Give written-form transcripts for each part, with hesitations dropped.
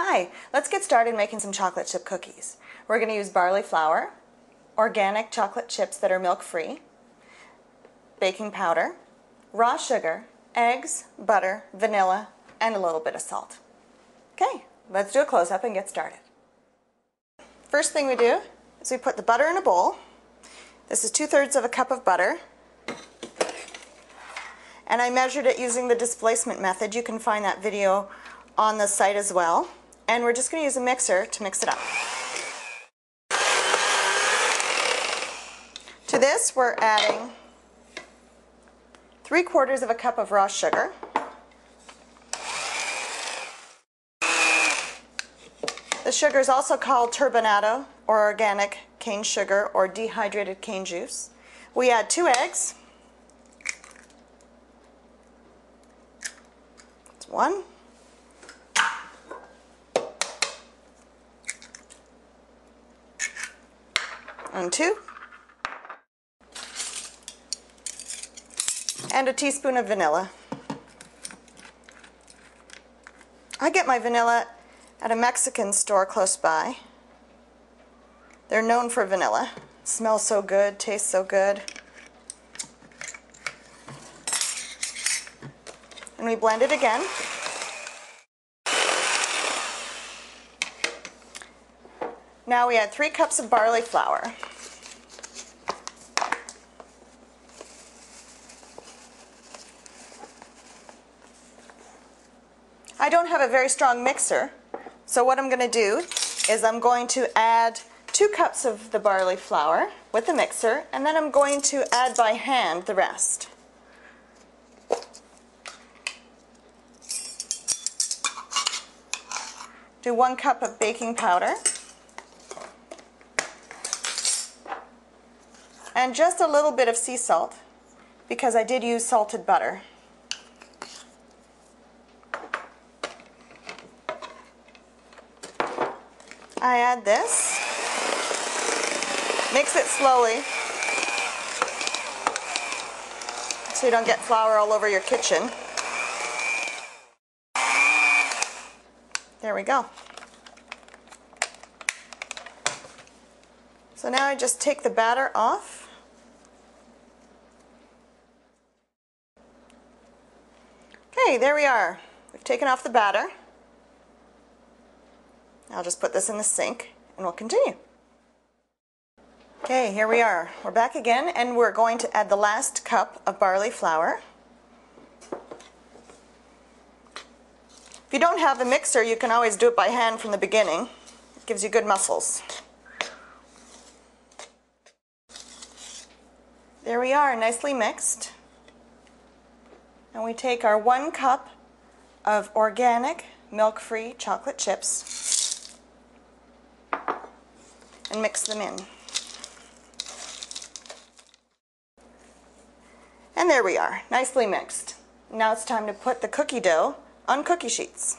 Hi, let's get started making some chocolate chip cookies. We're going to use barley flour, organic chocolate chips that are milk-free, baking powder, raw sugar, eggs, butter, vanilla, and a little bit of salt. Okay, let's do a close-up and get started. First thing we do is we put the butter in a bowl. This is 2/3 of a cup of butter. And I measured it using the displacement method. You can find that video on the site as well. And we're just going to use a mixer to mix it up. To this, we're adding 3/4 of a cup of raw sugar. The sugar is also called turbinado, or organic cane sugar, or dehydrated cane juice. We add 2 eggs. That's 1. And 2. And a teaspoon of vanilla. I get my vanilla at a Mexican store close by. They're known for vanilla. It smells so good, tastes so good. And we blend it again. Now we add 3 cups of barley flour. I don't have a very strong mixer, so what I'm going to do is I'm going to add 2 cups of the barley flour with the mixer, and then I'm going to add by hand the rest. Do 1 cup of baking powder. And just a little bit of sea salt, because I did use salted butter. I add this, mix it slowly so you don't get flour all over your kitchen. There we go. So now I just take the batter off. Okay, there we are. We've taken off the batter. I'll just put this in the sink and we'll continue. Okay, here we are. We're back again and we're going to add the last cup of barley flour. If you don't have a mixer, you can always do it by hand from the beginning. It gives you good muscles. There we are, nicely mixed. And we take our 1 cup of organic milk-free chocolate chips and mix them in. And there we are, nicely mixed. Now it's time to put the cookie dough on cookie sheets.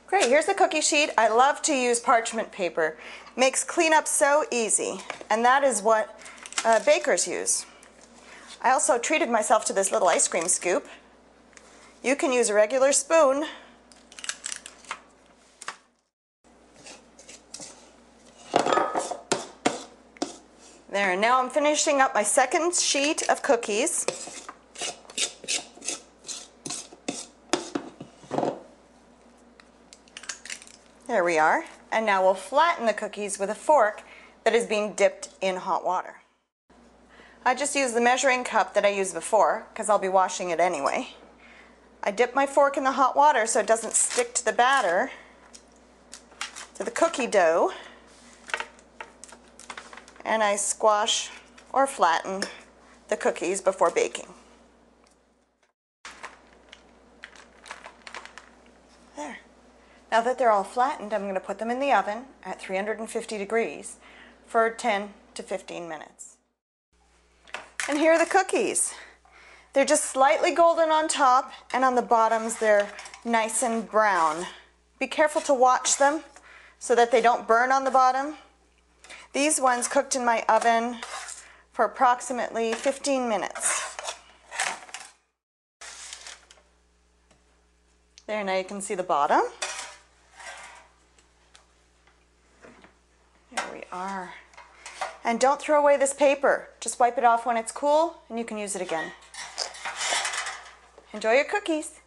Great, here's the cookie sheet. I love to use parchment paper. Makes cleanup so easy, and that is what bakers use. I also treated myself to this little ice cream scoop. You can use a regular spoon. There, and now I'm finishing up my second sheet of cookies. There we are. And now we'll flatten the cookies with a fork that is being dipped in hot water. I just use the measuring cup that I used before because I'll be washing it anyway. I dip my fork in the hot water so it doesn't stick to the batter, to the cookie dough, and I squash or flatten the cookies before baking. There. Now that they're all flattened, I'm going to put them in the oven at 350 degrees for 10 to 15 minutes. And here are the cookies. They're just slightly golden on top, and on the bottoms they're nice and brown. Be careful to watch them so that they don't burn on the bottom. These ones cooked in my oven for approximately 15 minutes. There, now you can see the bottom. There we are. And don't throw away this paper. Just wipe it off when it's cool and you can use it again. Enjoy your cookies.